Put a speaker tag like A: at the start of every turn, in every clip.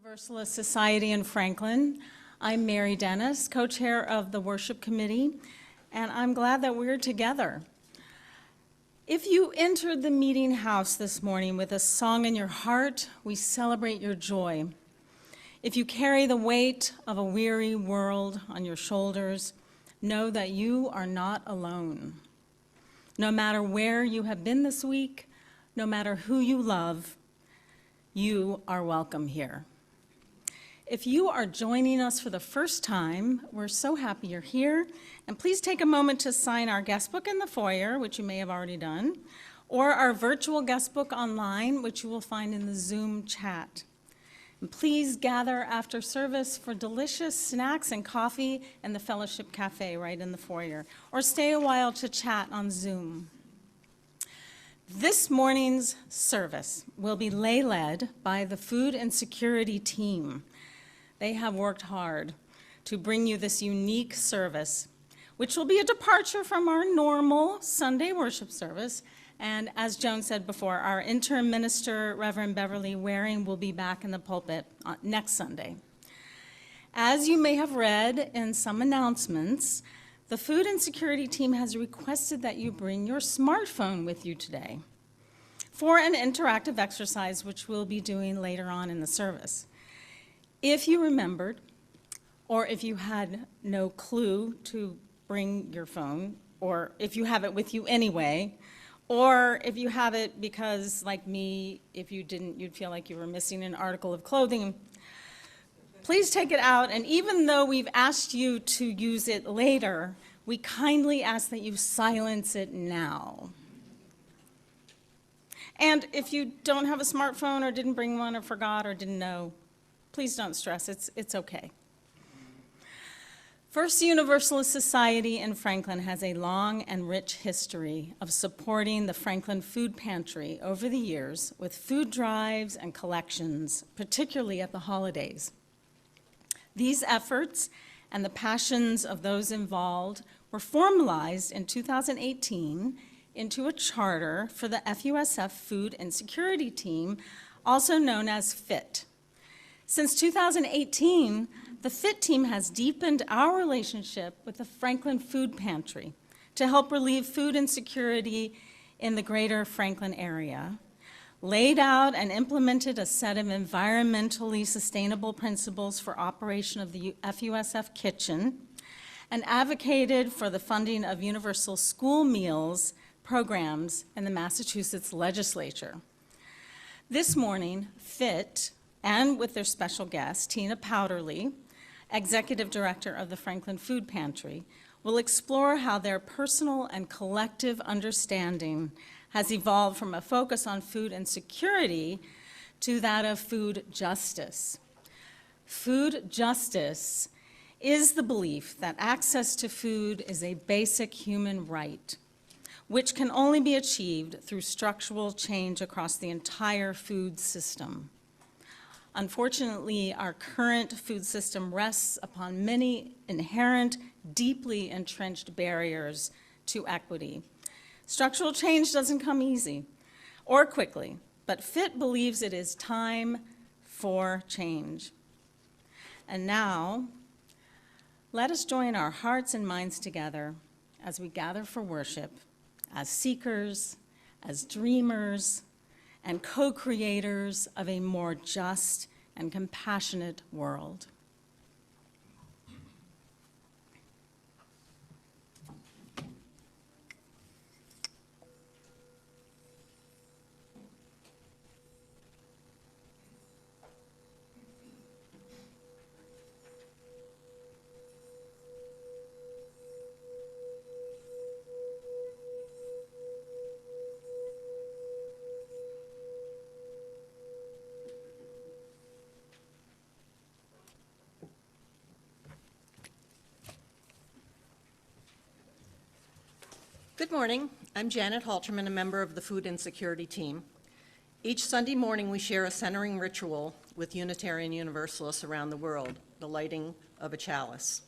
A: Universalist Society in Franklin. I'm Mary Dennis, co-chair of the worship committee, and I'm glad that we're together. If you entered the meeting house this morning with a song in your heart, we celebrate your joy. If you carry the weight of a weary world on your shoulders, know that you are not alone. No matter where you have been this week, no matter who you love, you are welcome here. If you are joining us for the first time, we're so happy you're here. And please take a moment to sign our guest book in the foyer, which you may have already done, or our virtual guest book online, which you will find in the Zoom chat. And please gather after service for delicious snacks and coffee in the Fellowship Cafe right in the foyer, or stay a while to chat on Zoom. This morning's service will be led by the Food and Security team. They have worked hard to bring you this unique service, which will be a departure from our normal Sunday worship service. And as Joan said before, our interim minister, Reverend Beverly Waring, will be back in the pulpit next Sunday. As you may have read in some announcements, the Food and Security team has requested that you bring your smartphone with you today for an interactive exercise, which we'll be doing later on in the service. If you remembered, or if you had no clue to bring your phone, or if you have it with you anyway, or if you have it because, like me, if you didn't, you'd feel like you were missing an article of clothing, please take it out. And even though we've asked you to use it later, we kindly ask that you silence it now. And if you don't have a smartphone or didn't bring one or forgot or didn't know, please don't stress, it's okay. First Universalist Society in Franklin has a long and rich history of supporting the Franklin Food Pantry over the years with food drives and collections, particularly at the holidays. These efforts and the passions of those involved were formalized in 2018 into a charter for the FUSF Food and Security Team, also known as FIT. Since 2018, the FIT team has deepened our relationship with the Franklin Food Pantry to help relieve food insecurity in the greater Franklin area, laid out and implemented a set of environmentally sustainable principles for operation of the FUSF kitchen, and advocated for the funding of universal school meals programs in the Massachusetts legislature. This morning, FIT, and with their special guest, Tina Powderly, Executive Director of the Franklin Food Pantry, will explore how their personal and collective understanding has evolved from a focus on food and security to that of food justice. Food justice is the belief that access to food is a basic human right, which can only be achieved through structural change across the entire food system. Unfortunately, our current food system rests upon many inherent, deeply entrenched barriers to equity. Structural change doesn't come easy or quickly, but FIT believes it is time for change. And now, let us join our hearts and minds together as we gather for worship, as seekers, as dreamers, and co-creators of a more just and compassionate world.
B: Good morning. I'm Janet Halterman, a member of the Food and Security team. Each Sunday morning, we share a centering ritual with Unitarian Universalists around the world, the lighting of a chalice.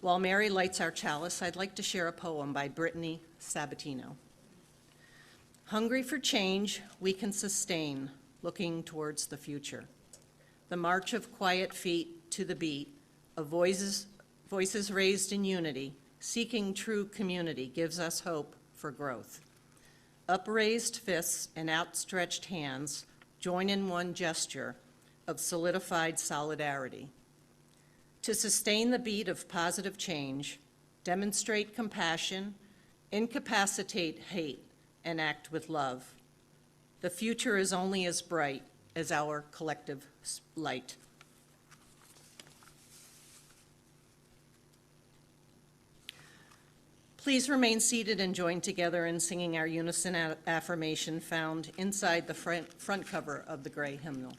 B: While Mary lights our chalice, I'd like to share a poem by Brittany Sabatino. Hungry for change, we can sustain, looking towards the future. the march of quiet feet to the beat of voices raised in unity, seeking true community, gives us hope for growth. Upraised fists and outstretched hands join in one gesture of solidified solidarity. To sustain the beat of positive change, demonstrate compassion, incapacitate hate, and act with love. The future is only as bright as our collective light. Please remain seated and join together in singing our unison affirmation found inside the front cover of the gray hymnal.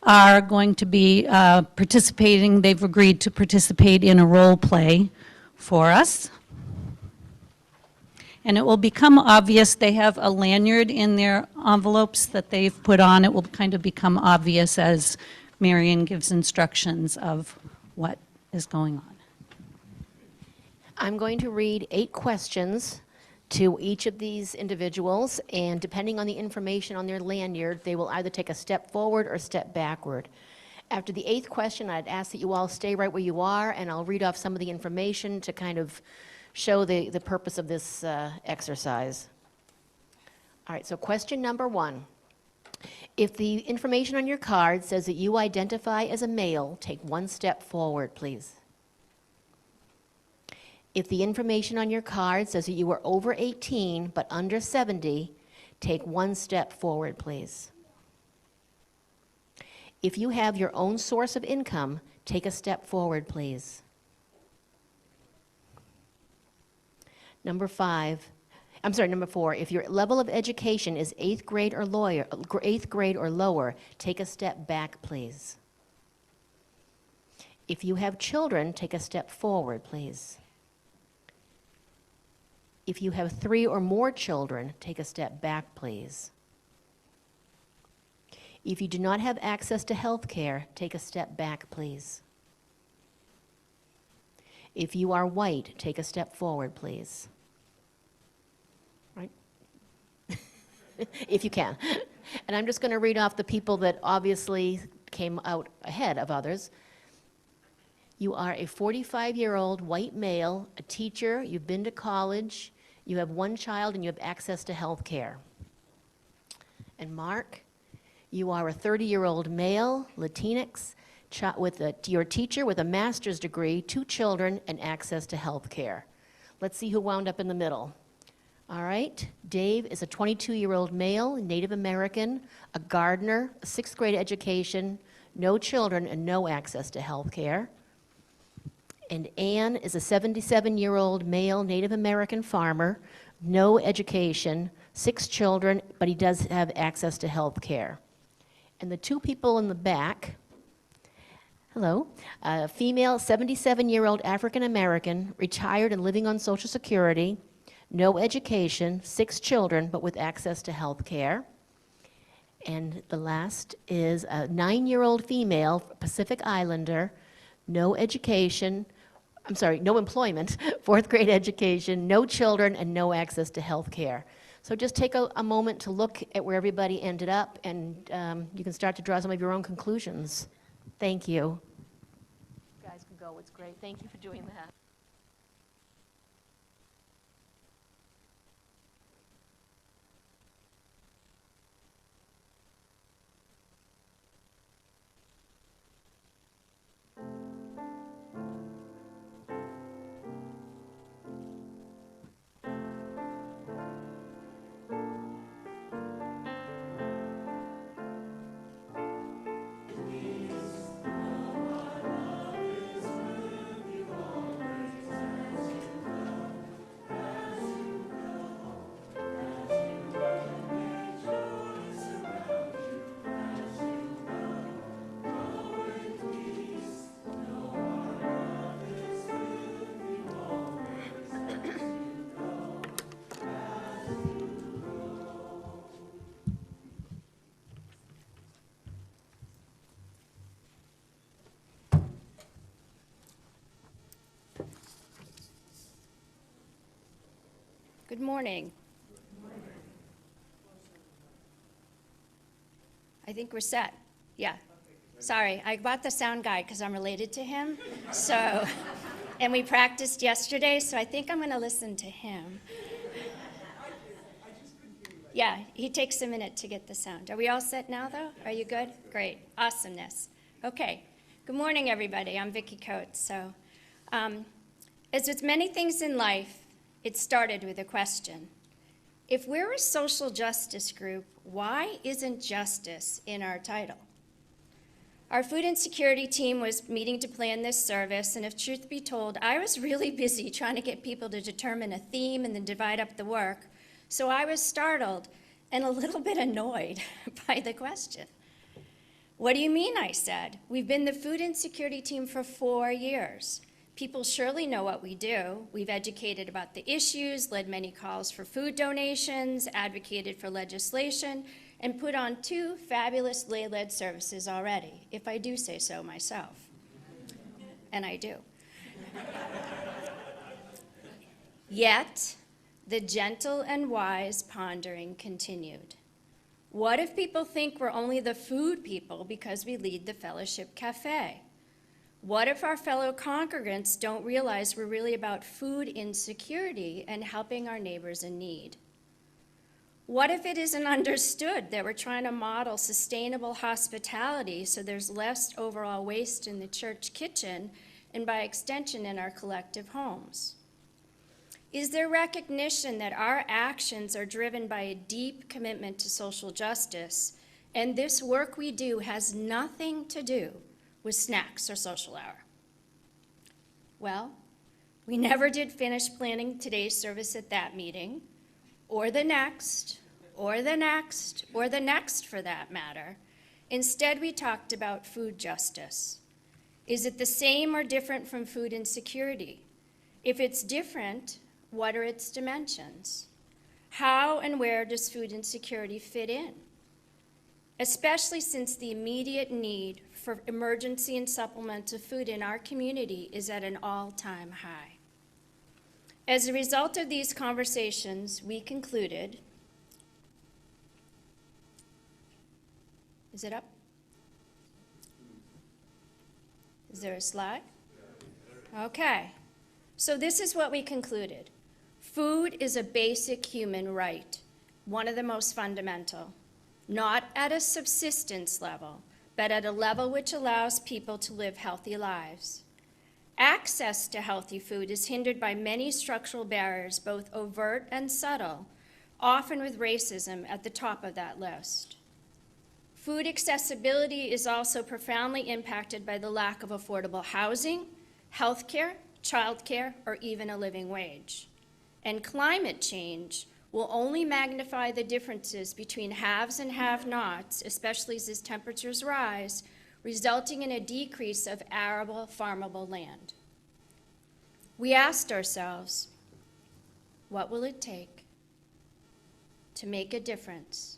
C: are going to be participating. They've agreed to participate in a role play for us. And it will become obvious, they have a lanyard in their envelopes that they've put on. It will kind of become obvious as Marion gives instructions of what is going on.
D: I'm going to read 8 questions to each of these individuals, and depending on the information on their lanyard, they will either take a step forward or step backward. After the 8th question, I'd ask that you all stay right where you are, and I'll read off some of the information to kind of show the purpose of this exercise. All right, so question number 1. If the information on your card says that you identify as a male, take 1 step forward, please. If the information on your card says that you are over 18 but under 70, take 1 step forward, please. If you have your own source of income, take a step forward, please. Number 4, if your level of education is 8th grade or lower, take a step back, please. If you have children, take a step forward, please. If you have 3 or more children, take a step back, please. If you do not have access to health care, take a step back, please. If you are white, take a step forward, please. Right? If you can. And I'm just going to read off the people that obviously came out ahead of others. You are a 45-year-old white male, a teacher, you've been to college, you have 1 child, and you have access to health care. And Mark, you are a 30-year-old male, Latinx, your teacher with a master's degree, 2 children, and access to health care. Let's see who wound up in the middle. All right, Dave is a 22-year-old male, Native American, a gardener, a 6th grade education, no children, and no access to health care. And Ann is a 77-year-old male Native American farmer, no education, 6 children, but he does have access to health care. And the 2 people in the back, hello, a female 77-year-old African American, retired and living on Social Security, no education, 6 children, but with access to health care. And the last is a 9-year-old female, Pacific Islander, no education, no employment, 4th grade education, no children, and no access to health care. So just take a moment to look at where everybody ended up, and you can start to draw some of your own conclusions. Thank you. You guys can go, it's great. Thank you for doing that.
E: Good morning. I think we're set. Yeah. Sorry, I bought the sound guy because I'm related to him. So, and we practiced yesterday, so I think I'm going to listen to him. Yeah, he takes a minute to get the sound. Are we all set now, though? Are you good? Great. Awesomeness. Okay. Good morning, everybody. I'm Vicki Coates. So, as with many things in life, it started with a question. If we're a social justice group, why isn't justice in our title? Our food insecurity team was meeting to plan this service, and if truth be told, I was really busy trying to get people to determine a theme and then divide up the work, so I was startled and a little bit annoyed by the question. What do you mean, I said. We've been the food insecurity team for 4 years. People surely know what we do. We've educated about the issues, led many calls for food donations, advocated for legislation, and put on 2 fabulous lay-led services already, if I do say so myself. And I do. Yet, the gentle and wise pondering continued. What if people think we're only the food people because we lead the Fellowship Cafe? What if our fellow congregants don't realize we're really about food insecurity and helping our neighbors in need? What if it isn't understood that we're trying to model sustainable hospitality so there's less overall waste in the church kitchen and by extension in our collective homes? Is there recognition that our actions are driven by a deep commitment to social justice, and this work we do has nothing to do with snacks or social hour? Well, we never did finish planning today's service at that meeting, or the next, or the next, or the next for that matter. Instead, we talked about food justice. Is it the same or different from food insecurity? If it's different, what are its dimensions? How and where does food insecurity fit in? Especially since the immediate need for emergency and supplemental food in our community is at an all-time high. As a result of these conversations, we concluded, is it up? Is there a slide? Okay, so this is what we concluded. Food is a basic human right, one of the most fundamental, not at a subsistence level, but at a level which allows people to live healthy lives. Access to healthy food is hindered by many structural barriers, both overt and subtle, often with racism at the top of that list. Food accessibility is also profoundly impacted by the lack of affordable housing, healthcare, childcare, or even a living wage. And climate change will only magnify the differences between haves and have-nots, especially as temperatures rise, resulting in a decrease of arable, farmable land. We asked ourselves, what will it take to make a difference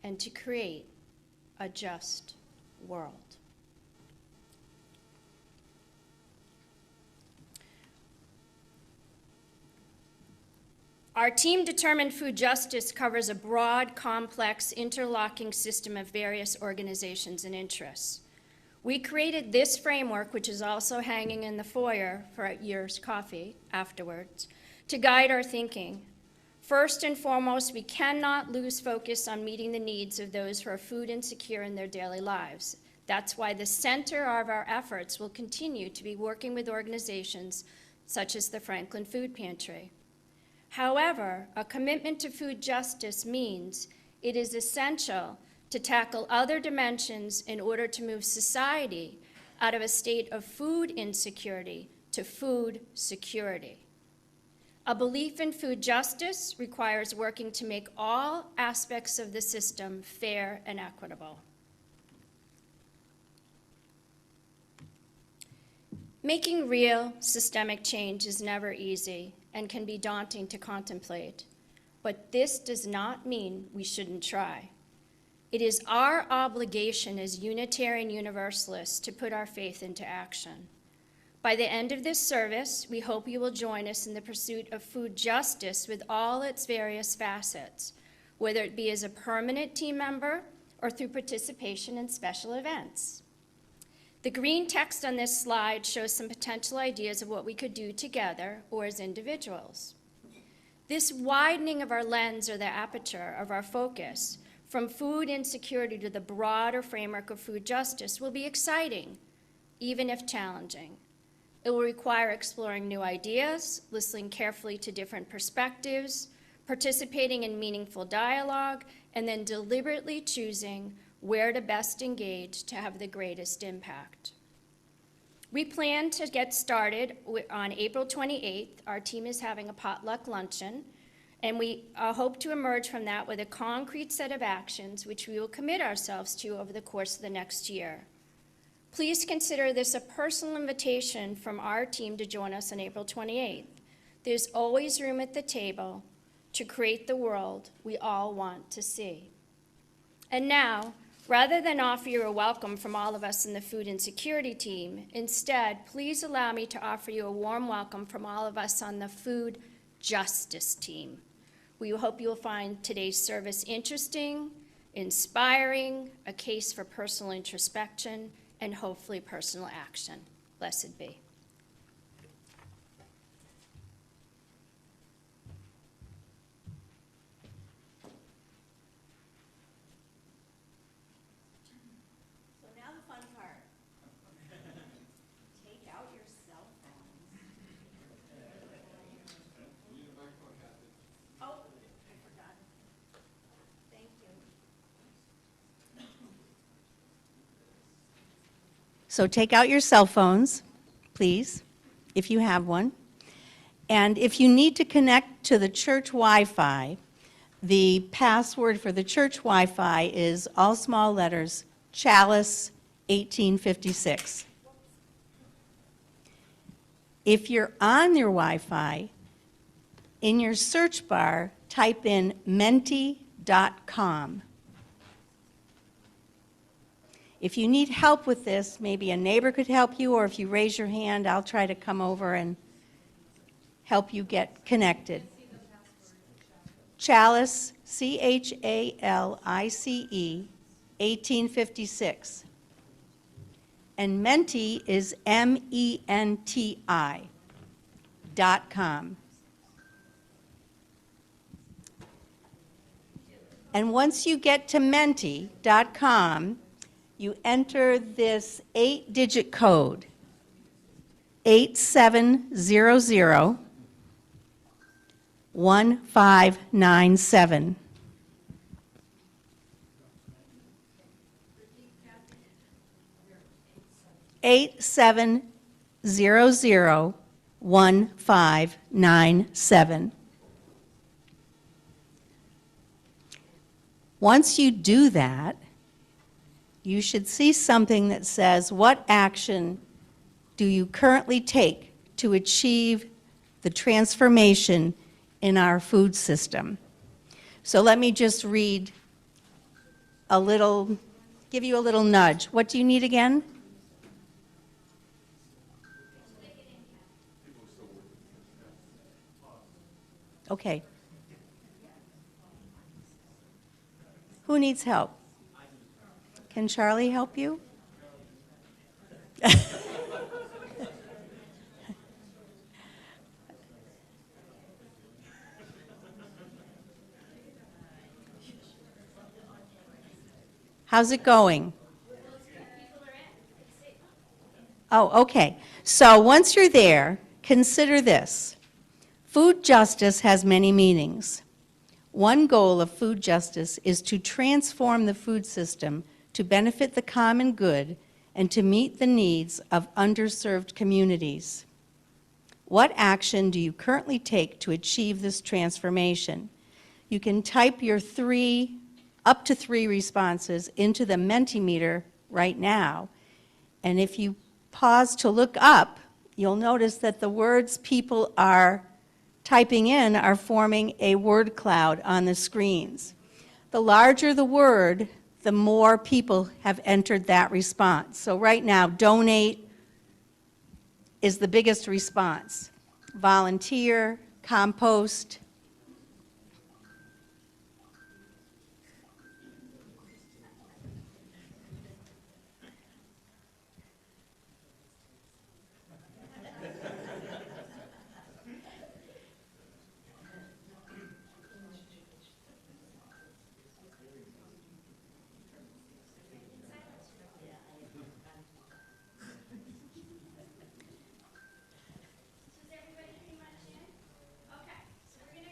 E: and to create a just world? Our team determined food justice covers a broad, complex, interlocking system of various organizations and interests. We created this framework, which is also hanging in the foyer for your coffee afterwards, to guide our thinking. First and foremost, we cannot lose focus on meeting the needs of those who are food insecure in their daily lives. That's why the center of our efforts will continue to be working with organizations such as the Franklin Food Pantry. However, a commitment to food justice means it is essential to tackle other dimensions in order to move society out of a state of food insecurity to food security. A belief in food justice requires working to make all aspects of the system fair and equitable. Making real systemic change is never easy and can be daunting to contemplate, but this does not mean we shouldn't try. It is our obligation as Unitarian Universalists to put our faith into action. By the end of this service, we hope you will join us in the pursuit of food justice with all its various facets, whether it be as a permanent team member or through participation in special events. The green text on this slide shows some potential ideas of what we could do together or as individuals. This widening of our lens, or the aperture of our focus, from food insecurity to the broader framework of food justice will be exciting, even if challenging. It will require exploring new ideas, listening carefully to different perspectives, participating in meaningful dialogue, and then deliberately choosing where to best engage to have the greatest impact. We plan to get started on April 28th. Our team is having a potluck luncheon, And we hope to emerge from that with a concrete set of actions which we will commit ourselves to over the course of the next year. Please consider this a personal invitation from our team to join us on April 28th. There's always room at the table to create the world we all want to see. And now, rather than offer you a welcome from all of us in the Food Insecurity team, instead, please allow me to offer you a warm welcome from all of us on the Food Justice team. We hope you will find today's service interesting, inspiring, a case for personal introspection, and hopefully personal action. Blessed be.
F: So now the fun part. Take out your cell phones. Oh, I forgot. Thank you. So take out your cell phones, please, if you have one. And if you need to connect to the church Wi-Fi, the password for the church Wi-Fi is all small letters, Chalice 1856. If you're on your Wi-Fi, in your search bar, type in menti.com. If you need help with this, maybe a neighbor could help you, or if you raise your hand, I'll try to come over and help you get connected. Chalice, CHALICE, 1856. And Menti is MENTI.com. And once you get to Menti.com, you enter this 8-digit code, 8700 1597. $8700-1597. Once you do that, you should see something that says, what action do you currently take to achieve the transformation in our food system? So let me just read a little, give you a little nudge. What do you need again? Okay. Who needs help? Can Charlie help you? How's it going? Oh, okay. So once you're there, consider this. Food justice has many meanings. One goal of food justice is to transform the food system to benefit the common good and to meet the needs of underserved communities. What action do you currently take to achieve this transformation? You can type your up to three responses into the Mentimeter right now, and if you pause to look up, you'll notice that the words people are typing in are forming a word cloud on the screens. The larger the word, the more people have entered that response. So right now, donate is the biggest response. Volunteer, compost.
E: Is everybody pretty much in? Okay, so we're going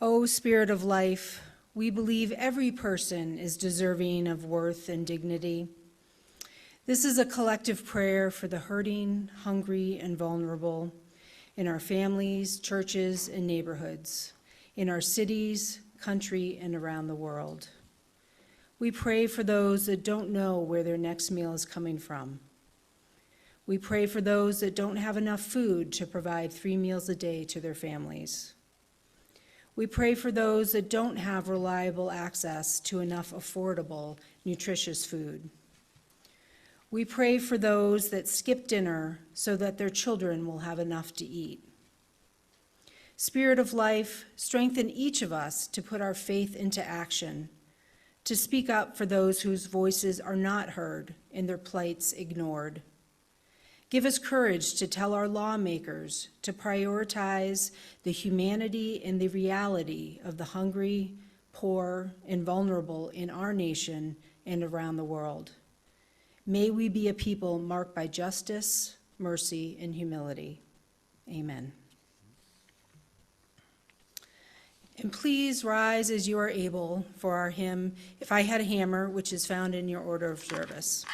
G: O Spirit of life, we believe every person is deserving of worth and dignity. This is a collective prayer for the hurting, hungry, and vulnerable in our families, churches, and neighborhoods, in our cities, country, and around the world. We pray for those that don't know where their next meal is coming from. We pray for those that don't have enough food to provide 3 meals a day to their families. We pray for those that don't have reliable access to enough affordable, nutritious food. We pray for those that skip dinner so that their children will have enough to eat. Spirit of life, strengthen each of us to put our faith into action, to speak up for those whose voices are not heard and their plights ignored. Give us courage to tell our lawmakers to prioritize the humanity and the reality of the hungry, poor, and vulnerable in our nation and around the world. May we be a people marked by justice, mercy, and humility. Amen. And please rise as you are able for our hymn, If I Had a Hammer, which is found in your order of service.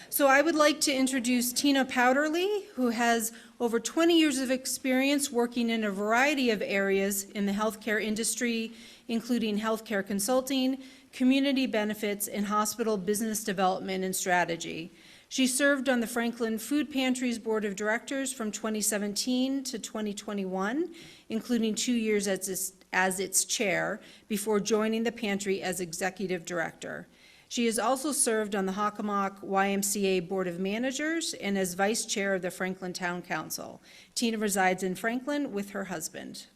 G: So I would like to introduce Tina Powderly, who has over 20 years of experience working in a variety of areas in the healthcare industry, including healthcare consulting, community benefits, and hospital business development and strategy. She served on the Franklin Food Pantry's Board of Directors from 2017 to 2021, including 2 years as its chair, before joining the pantry as executive director. She has also served on the Hockomock YMCA Board of Managers and as vice chair of the Franklin Town Council. Tina resides in Franklin with her husband.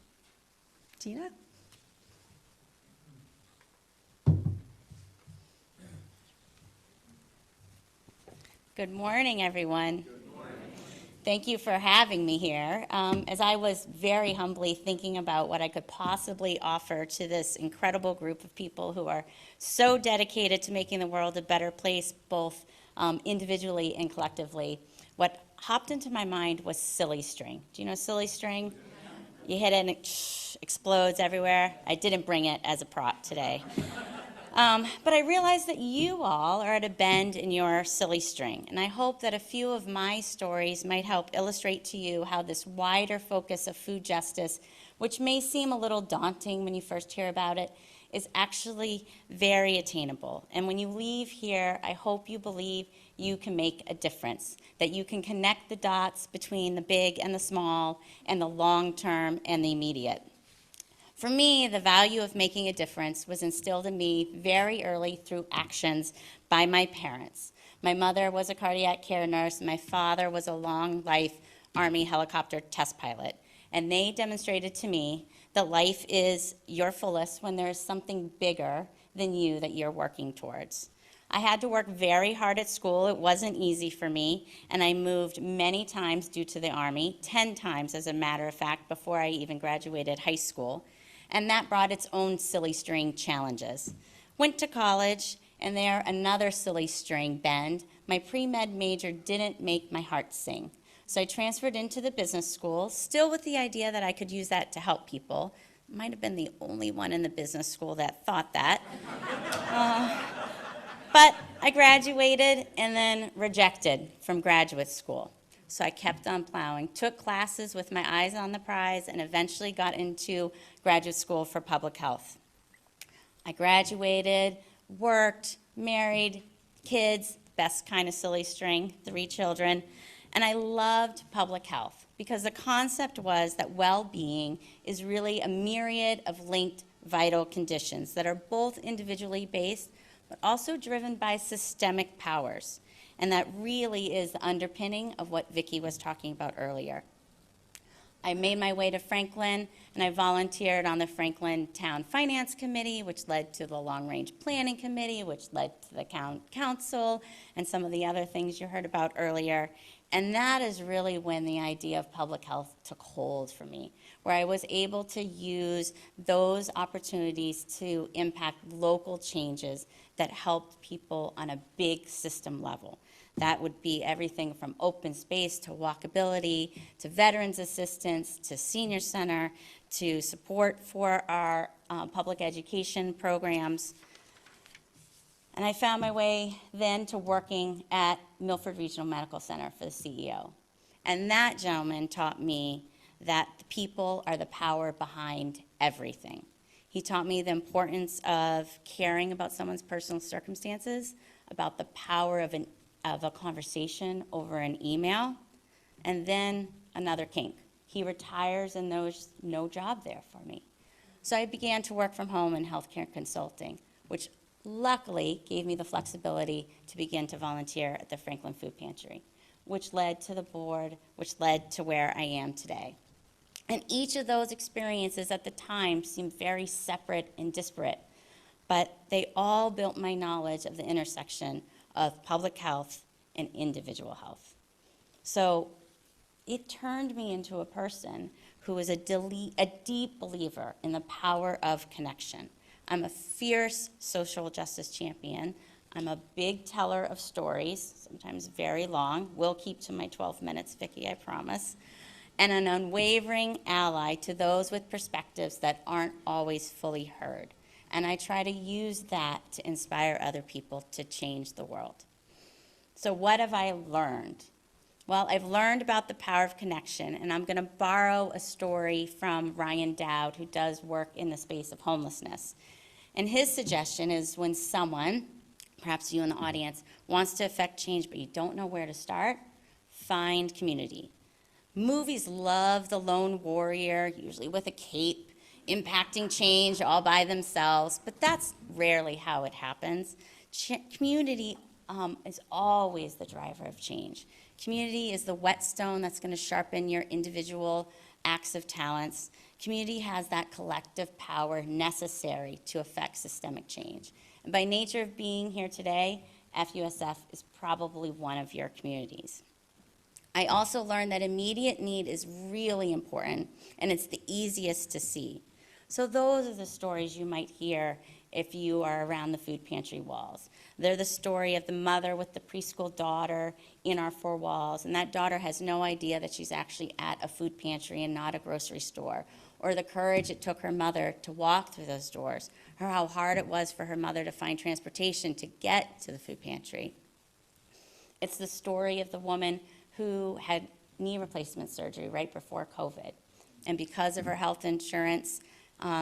G: Tina?
H: Good morning, everyone. Thank you for having me here. As I was very humbly thinking about what I could possibly offer to this incredible group of people who are so dedicated to making the world a better place, both individually and collectively, what hopped into my mind was silly string. Do you know silly string? You hit it and it explodes everywhere. I didn't bring it as a prop today. But I realize that you all are at a bend in your silly string, and I hope that a few of my stories might help illustrate to you how this wider focus of food justice, which may seem a little daunting when you first hear about it, is actually very attainable. And when you leave here, I hope you believe you can make a difference, that you can connect the dots between the big and the small, and the long-term and the immediate. For me, the value of making a difference was instilled in me very early through actions by my parents. My mother was a cardiac care nurse, and my father was a long-life Army helicopter test pilot. And they demonstrated to me that life is your fullest when there is something bigger than you that you're working towards. I had to work very hard at school. It wasn't easy for me, and I moved many times due to the Army, 10 times as a matter of fact, before I even graduated high school. And that brought its own silly string challenges. Went to college, and there another silly string bend. My pre-med major didn't make my heart sing. So I transferred into the business school, still with the idea that I could use that to help people. Might have been the only one in the business school that thought that. But I graduated and then rejected from graduate school. So I kept on plowing, took classes with my eyes on the prize, and eventually got into graduate school for public health. I graduated, worked, married, kids, best kind of silly string, 3 children, and I loved public health because the concept was that well-being is really a myriad of linked vital conditions that are both individually based but also driven by systemic powers. And that really is the underpinning of what Vicki was talking about earlier. I made my way to Franklin, and I volunteered on the Franklin Town Finance Committee, which led to the Long Range Planning Committee, which led to the Council, and some of the other things you heard about earlier. And that is really when the idea of public health took hold for me, where I was able to use those opportunities to impact local changes that helped people on a big system level. That would be everything from open space to walkability, to veterans assistance, to senior center, to support for our public education programs. And I found my way then to working at Milford Regional Medical Center for the CEO. And that gentleman taught me that the people are the power behind everything. He taught me the importance of caring about someone's personal circumstances, about the power of a conversation over an email, and then another kink. He retires and there's no job there for me. So I began to work from home in healthcare consulting, which luckily gave me the flexibility to begin to volunteer at the Franklin Food Pantry, which led to the board, which led to where I am today. And each of those experiences at the time seemed very separate and disparate, but they all built my knowledge of the intersection of public health and individual health. So it turned me into a person who is a deep believer in the power of connection. I'm a fierce social justice champion. I'm a big teller of stories, sometimes very long. Will keep to my 12 minutes, Vicki, I promise. And an unwavering ally to those with perspectives that aren't always fully heard. And I try to use that to inspire other people to change the world. So what have I learned? Well, I've learned about the power of connection, and I'm going to borrow a story from Ryan Dowd, who does work in the space of homelessness. And his suggestion is when someone, perhaps you in the audience, wants to affect change but you don't know where to start, find community. Movies love the lone warrior, usually with a cape, impacting change all by themselves, but that's rarely how it happens. Community is always the driver of change. Community is the whetstone that's going to sharpen your individual acts of talents. Community has that collective power necessary to affect systemic change. And by nature of being here today, FUSF is probably one of your communities. I also learned that immediate need is really important, and it's the easiest to see. So those are the stories you might hear if you are around the food pantry walls. They're the story of the mother with the preschool daughter in our four walls, and that daughter has no idea that she's actually at a food pantry and not a grocery store, or the courage it took her mother to walk through those doors, or how hard it was for her mother to find transportation to get to the food pantry. It's the story of the woman who had knee replacement surgery right before COVID. And because of her health insurance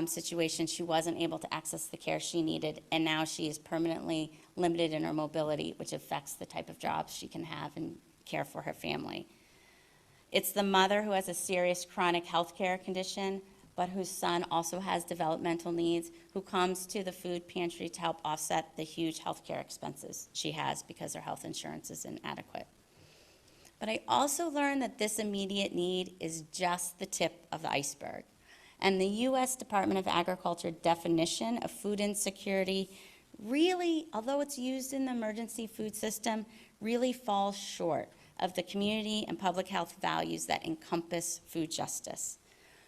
H: situation, she wasn't able to access the care she needed, and now she is permanently limited in her mobility, which affects the type of jobs she can have and care for her family. It's the mother who has a serious chronic health care condition, but whose son also has developmental needs, who comes to the food pantry to help offset the huge health care expenses she has because her health insurance is inadequate. But I also learned that this immediate need is just the tip of the iceberg. And the U.S. Department of Agriculture definition of food insecurity really, although it's used in the emergency food system, really falls short of the community and public health values that encompass food justice.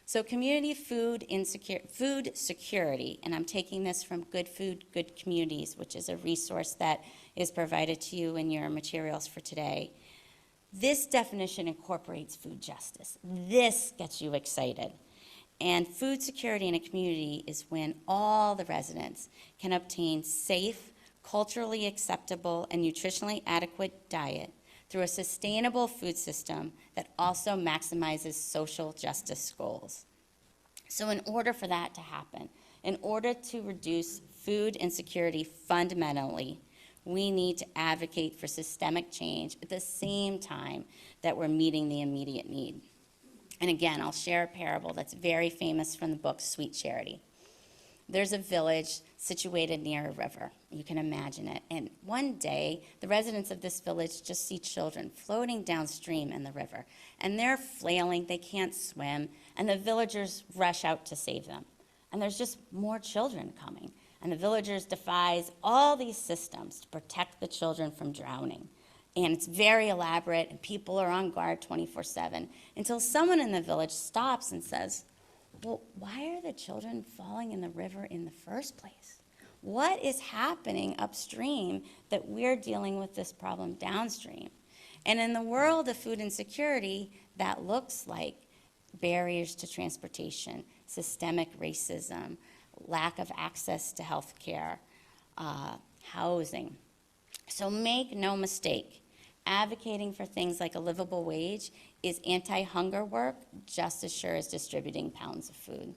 H: So community food security, and I'm taking this from Good Food, Good Communities, which is a resource that is provided to you in your materials for today. This definition incorporates food justice. This gets you excited. And food security in a community is when all the residents can obtain safe, culturally acceptable, and nutritionally adequate diet through a sustainable food system that also maximizes social justice goals. So in order for that to happen, in order to reduce food insecurity fundamentally, we need to advocate for systemic change at the same time that we're meeting the immediate need. And again, I'll share a parable that's very famous from the book Sweet Charity. There's a village situated near a river. You can imagine it. And one day, the residents of this village just see children floating downstream in the river. And they're flailing, they can't swim, and the villagers rush out to save them. And there's just more children coming. And the villagers devise all these systems to protect the children from drowning. And it's very elaborate, and people are on guard 24/7, until someone in the village stops and says, well, why are the children falling in the river in the first place? What is happening upstream that we're dealing with this problem downstream? And in the world of food insecurity, that looks like barriers to transportation, systemic racism, lack of access to health care, housing. So make no mistake, advocating for things like a livable wage is anti-hunger work just as sure as distributing pounds of food.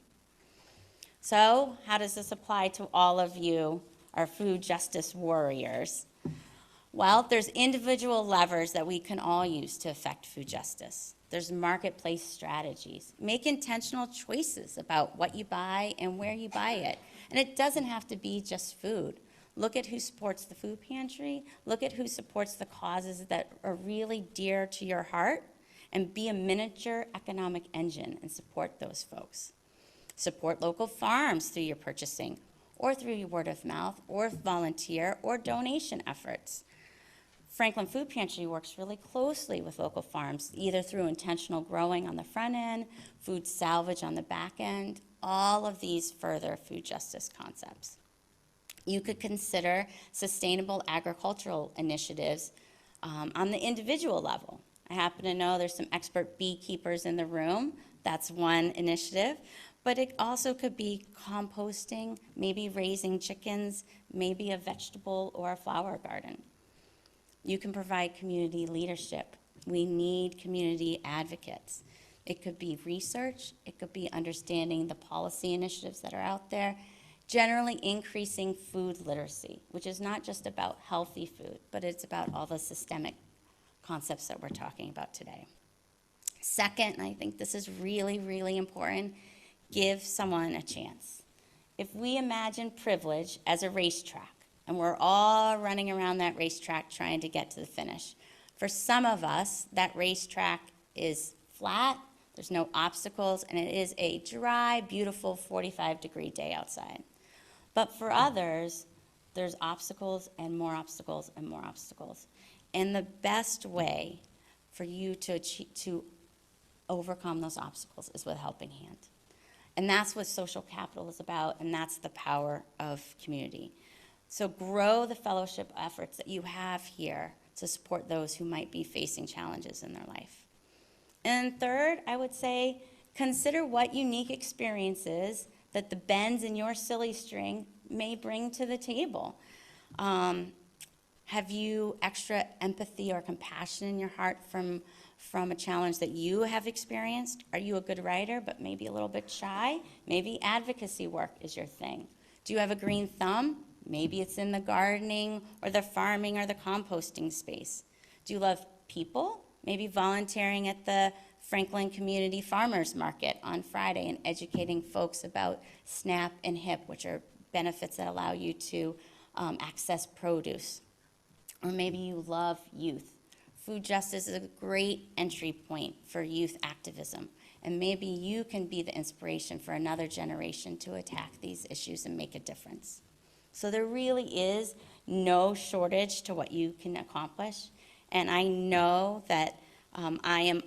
H: So how does this apply to all of you, our food justice warriors? Well, there's individual levers that we can all use to affect food justice. There's marketplace strategies. Make intentional choices about what you buy and where you buy it. And it doesn't have to be just food. Look at who supports the food pantry. Look at who supports the causes that are really dear to your heart, and be a miniature economic engine and support those folks. Support local farms through your purchasing, or through your word of mouth, or volunteer, or donation efforts. Franklin Food Pantry works really closely with local farms, either through intentional growing on the front end, food salvage on the back end. All of these further food justice concepts. You could consider sustainable agricultural initiatives on the individual level. I happen to know there's some expert beekeepers in the room. That's one initiative. But it also could be composting, maybe raising chickens, maybe a vegetable or a flower garden. You can provide community leadership. We need community advocates. It could be research. It could be understanding the policy initiatives that are out there. Generally increasing food literacy, which is not just about healthy food, but it's about all the systemic concepts that we're talking about today. Second, and I think this is really, really important, give someone a chance. If we imagine privilege as a racetrack, and we're all running around that racetrack trying to get to the finish, for some of us, that racetrack is flat, there's no obstacles, and it is a dry, beautiful 45-degree day outside. But for others, there's obstacles and more obstacles and more obstacles. And the best way for you to overcome those obstacles is with a helping hand. And that's what social capital is about, and that's the power of community. So grow the fellowship efforts that you have here to support those who might be facing challenges in their life. And third, I would say, consider what unique experiences that the bends in your silly string may bring to the table. Have you extra empathy or compassion in your heart from a challenge that you have experienced? Are you a good writer but maybe a little bit shy? Maybe advocacy work is your thing. Do you have a green thumb? Maybe it's in the gardening or the farming or the composting space. Do you love people? Maybe volunteering at the Franklin Community Farmers Market on Friday and educating folks about SNAP and HIP, which are benefits that allow you to access produce. Or maybe you love youth. Food justice is a great entry point for youth activism, and maybe you can be the inspiration for another generation to attack these issues and make a difference. So there really is no shortage to what you can accomplish, and I know that I am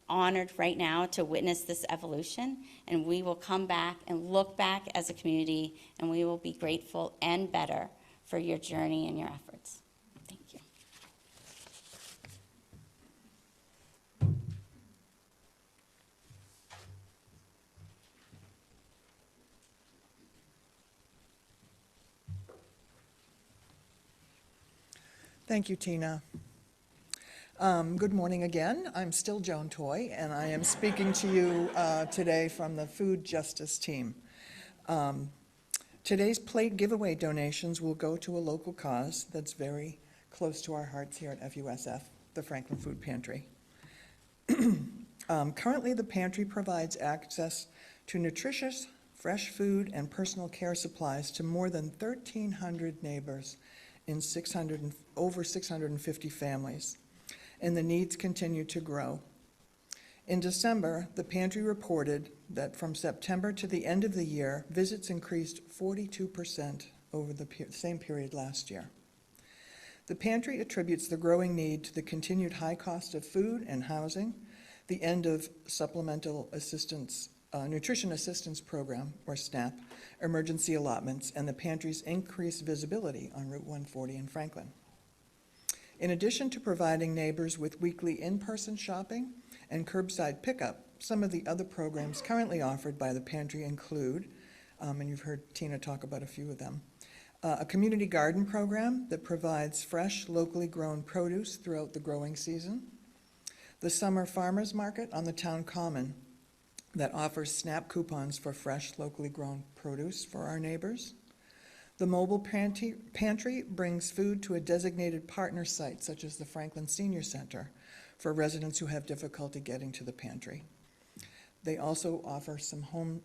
H: honored right now to witness this evolution, and we will come back and look back as a community, and we will be grateful and better for your journey and your efforts. Thank you.
I: Thank you, Tina. Good morning again. I'm still Joan Toy, and I am speaking to you today from the Food Justice team. Today's plate giveaway donations will go to a local cause that's very close to our hearts here at FUSF, the Franklin Food Pantry. Currently, the pantry provides access to nutritious, fresh food and personal care supplies to more than 1,300 neighbors in over 650 families, and the needs continue to grow. In December, the pantry reported that from September to the end of the year, visits increased 42% over the same period last year. The pantry attributes the growing need to the continued high cost of food and housing, the end of Supplemental Assistance, Nutrition Assistance Program, or SNAP, emergency allotments, and the pantry's increased visibility on Route 140 in Franklin. In addition to providing neighbors with weekly in-person shopping and curbside pickup, some of the other programs currently offered by the pantry include, and you've heard Tina talk about a few of them, a community garden program that provides fresh, locally grown produce throughout the growing season, the summer farmers market on the town common that offers SNAP coupons for fresh, locally grown produce for our neighbors. The mobile pantry brings food to a designated partner site, such as the Franklin Senior Center, for residents who have difficulty getting to the pantry. They also offer some home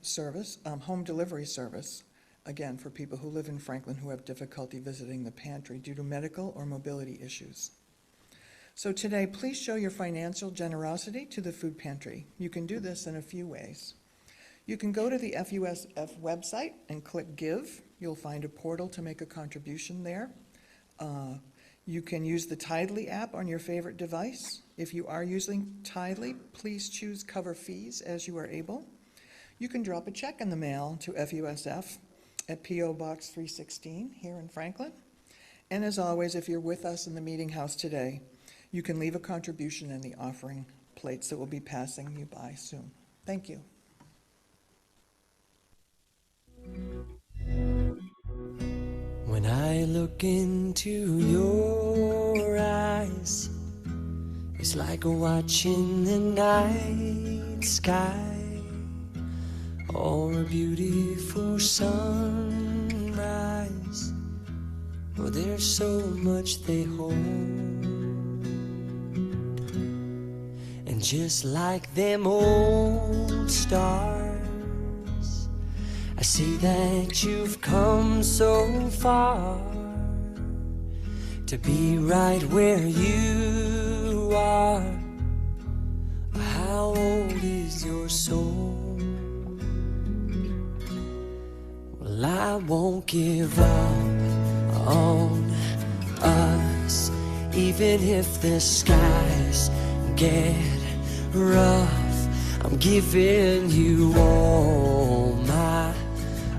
I: delivery service, again, for people who live in Franklin who have difficulty visiting the pantry due to medical or mobility issues. So today, please show your financial generosity to the food pantry. You can do this in a few ways. You can go to the FUSF website and click Give. You'll find a portal to make a contribution there. You can use the Tidely app on your favorite device. If you are using Tidely, please choose Cover Fees as you are able. You can drop a check in the mail to FUSF at P.O. Box 316 here in Franklin. And as always, if you're with us in the meeting house today, you can leave a contribution in the offering plates that will be passing you by soon. Thank you.
J: When I look into your eyes, it's like watching the night sky or a beautiful sunrise. Oh, there's so much they hold, and just like them old stars, I see that you've come so far to be right where you are. How old is your soul? Well, I won't give up on us, even if the skies get rough. I'm giving you all my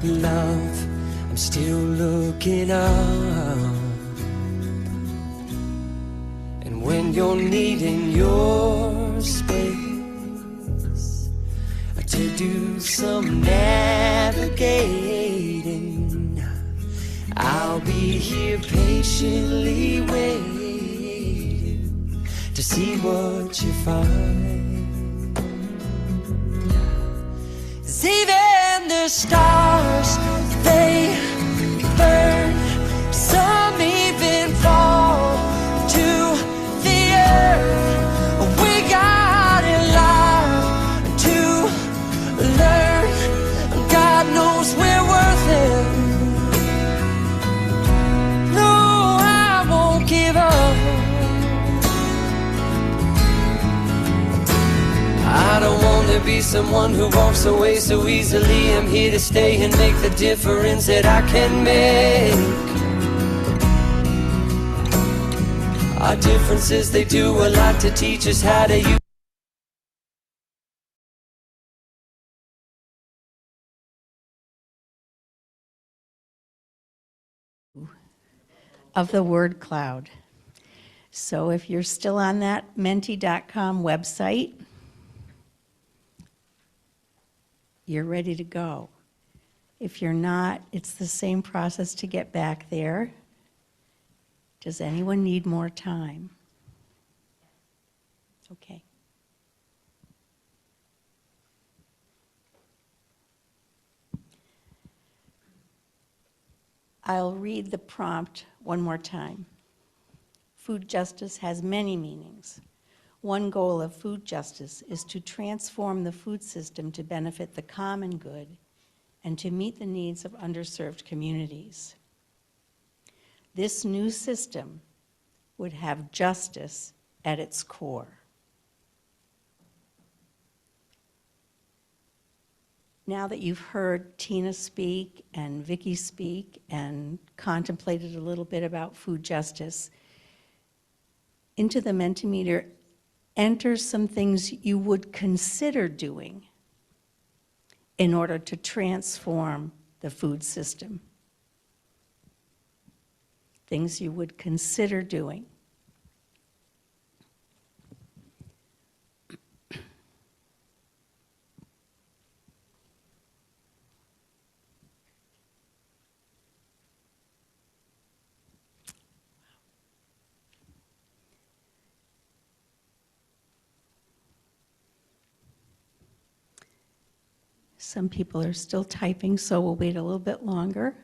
J: love. I'm still looking up. And when you're needing your space to do some navigating, I'll be here patiently waiting to see what you find. 'Cause even the stars, they burn, some even fall to the earth. We got a lot to learn. God knows we're worth it. No, I won't give up. I don't want to be someone who walks away so easily. I'm here to stay and make the difference that I can make. Our differences, they do a lot to teach us how to use.
F: Of the word cloud. So if you're still on that menti.com website, you're ready to go. If you're not, it's the same process to get back there. Does anyone need more time? Okay. I'll read the prompt one more time. Food justice has many meanings. One goal of food justice is to transform the food system to benefit the common good and to meet the needs of underserved communities. This new system would have justice at its core. Now that you've heard Tina speak and Vicki speak and contemplated a little bit about food justice, into the Mentimeter enter some things you would consider doing in order to transform the food system. Things you would consider doing. Some people are still typing, so we'll wait a little bit longer.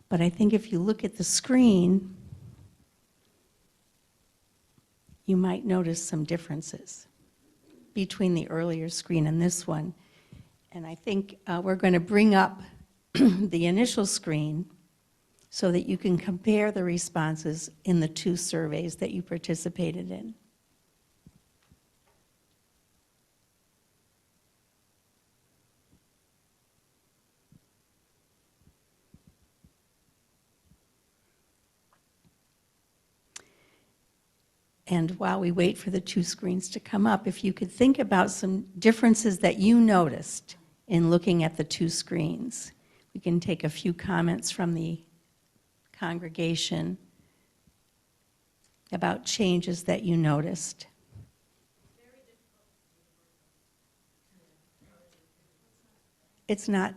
F: But I think if you look at the screen, you might notice some differences between the earlier screen and this one. And I think we're going to bring up the initial screen so that you can compare the responses in the two surveys that you participated in. And while we wait for the two screens to come up, if you could think about some differences that you noticed in looking at the two screens. We can take a few comments from the congregation about changes that you noticed. It's not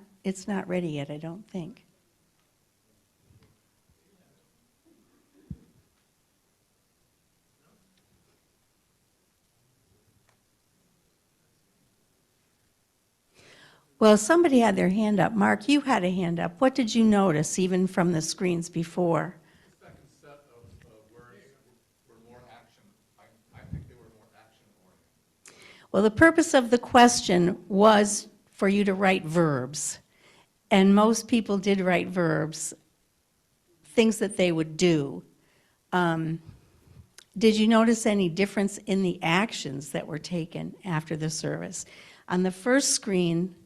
F: ready yet, I don't think. Well, somebody had their hand up. Mark, you had a hand up. What did you notice, even from the screens before?
K: The second set of words were more action. I think they were more action-oriented.
F: Well, the purpose of the question was for you to write verbs. And most people did write verbs, things that they would do. Did you notice any difference in the actions that were taken after the service? On the first screen,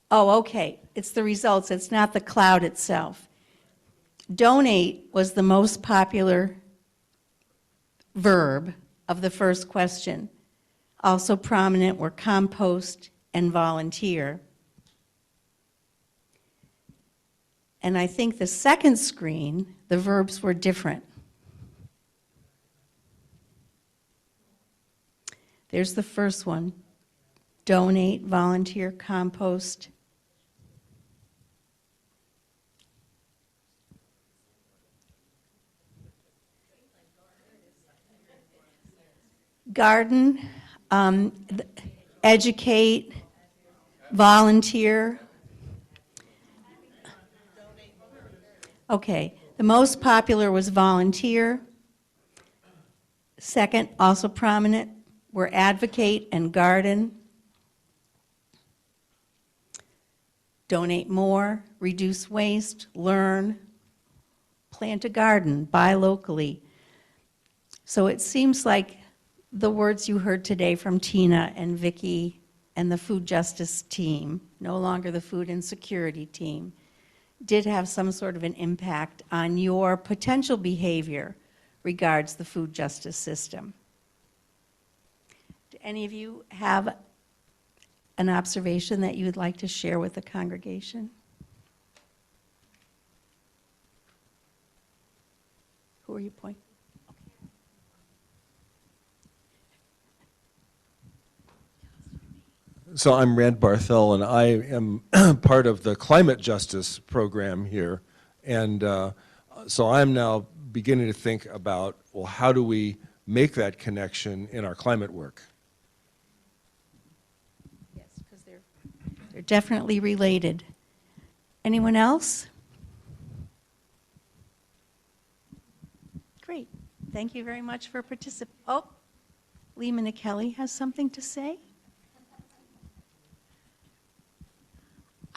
F: oh, okay, it's the results, it's not the cloud itself. Donate was the most popular verb of the first question. Also prominent were compost and volunteer. And I think the second screen, the verbs were different. There's the first one. Donate, volunteer, compost. Garden, educate, volunteer. Okay, the most popular was volunteer. Second, also prominent, were advocate and garden. Donate more, reduce waste, learn, plant a garden, buy locally. So it seems like the words you heard today from Tina and Vicki and the food justice team, no longer the food insecurity team, did have some sort of an impact on your potential behavior regards the food justice system. Do any of you have an observation that you would like to share with the congregation? Who are you pointing?
L: So I'm Rand Barthel, and I am part of the climate justice program here. And so I'm now beginning to think about, well, how do we make that connection in our climate work?
F: Yes, because they're definitely related. Anyone else? Great. Thank you very much for participating. Oh, Lee Kelly has something to say?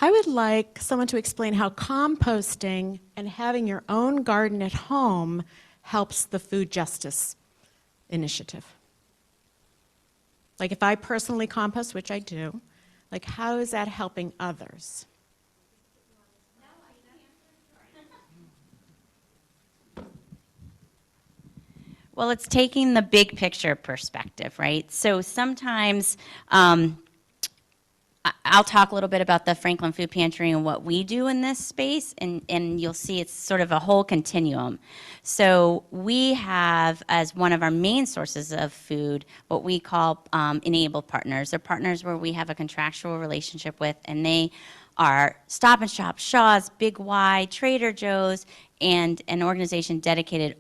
M: I would like someone to explain how composting and having your own garden at home helps the food justice initiative. Like if I personally compost, which I do, like how is that helping others?
H: Well, it's taking the big picture perspective, right? So sometimes I'll talk a little bit about the Franklin Food Pantry and what we do in this space, and you'll see it's sort of a whole continuum. So we have, as one of our main sources of food, what we call enabled partners. They're partners where we have a contractual relationship with, and they are Stop and Shop, Shaw's, Big Y, Trader Joe's, and an organization dedicated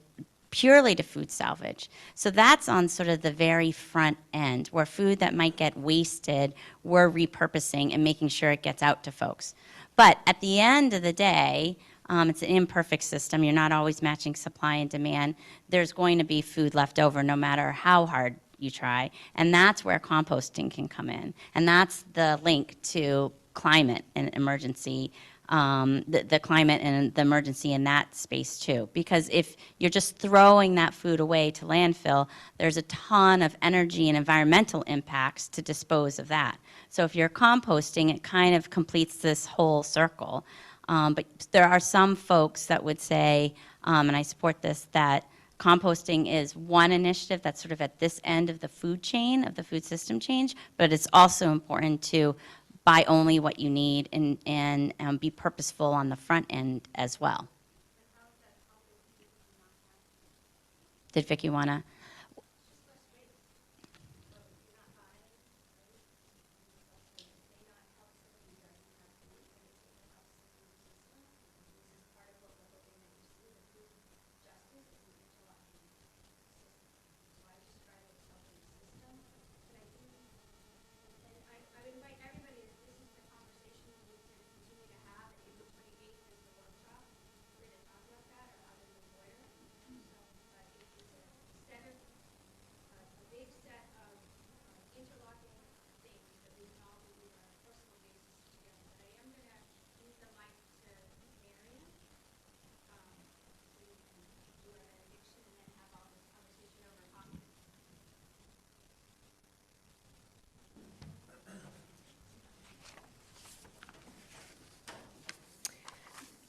H: purely to food salvage. So that's on sort of the very front end, where food that might get wasted, we're repurposing and making sure it gets out to folks. But at the end of the day, it's an imperfect system. You're not always matching supply and demand. There's going to be food left over no matter how hard you try. And that's where composting can come in. And that's the link to climate and emergency, the climate and the emergency in that space too. Because if you're just throwing that food away to landfill, there's a ton of energy and environmental impacts to dispose of that. So if you're composting, it kind of completes this whole circle. But there are some folks that would say, and I support this, that composting is one initiative that's sort of at this end of the food chain, of the food system change, but it's also important to buy only what you need and be purposeful on the front end as well. Did Vicki want to?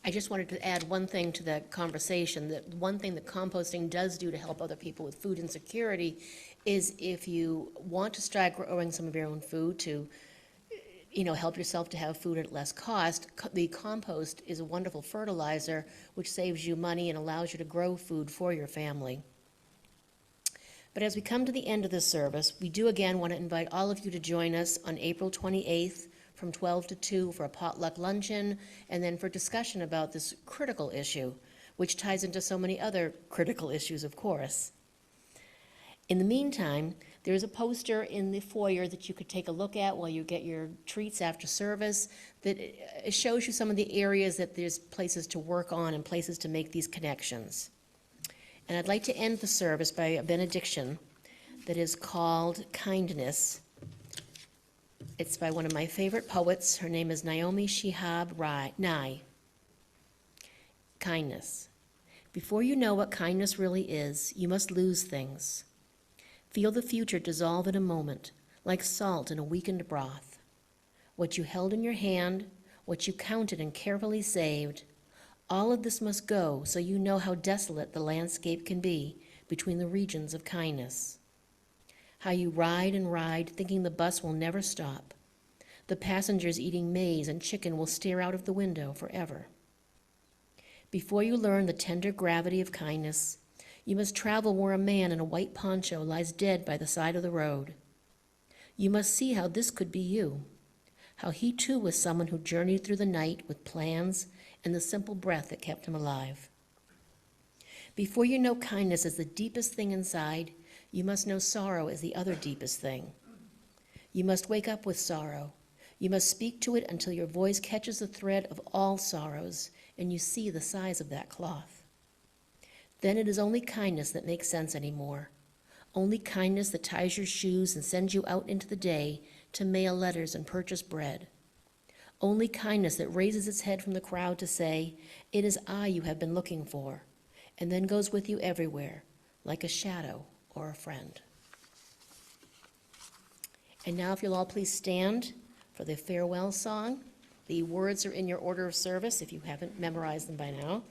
D: I just wanted to add one thing to that conversation, that one thing that composting does do to help other people with food insecurity is if you want to start growing some of your own food to, help yourself to have food at less cost, the compost is a wonderful fertilizer which saves you money and allows you to grow food for your family. But as we come to the end of this service, we do again want to invite all of you to join us on April 28th from 12 to 2 for a potluck luncheon, and then for discussion about this critical issue, which ties into so many other critical issues, of course. In the meantime, there is a poster in the foyer that you could take a look at while you get your treats after service that it shows you some of the areas that there's places to work on and places to make these connections. And I'd like to end the service by a benediction that is called Kindness. It's by one of my favorite poets. Her name is Naomi Shihab Nye. Kindness. Before you know what kindness really is, you must lose things. Feel the future dissolve in a moment, like salt in a weakened broth. What you held in your hand, what you counted and carefully saved, all of this must go so you know how desolate the landscape can be between the regions of kindness. How you ride and ride, thinking the bus will never stop. The passengers eating maize and chicken will stare out of the window forever. Before you learn the tender gravity of kindness, you must travel where a man in a white poncho lies dead by the side of the road. You must see how this could be you, how he too was someone who journeyed through the night with plans and the simple breath that kept him alive. Before you know kindness as the deepest thing inside, you must know sorrow as the other deepest thing. You must wake up with sorrow. You must speak to it until your voice catches the thread of all sorrows and you see the size of that cloth. Then it is only kindness that makes sense anymore. Only kindness that ties your shoes and sends you out into the day to mail letters and purchase bread. Only kindness that raises its head from the crowd to say, "It is I you have been looking for," and then goes with you everywhere, like a shadow or a friend. And now if you'll all please stand for the farewell song. The words are in your order of service if you haven't memorized them by now.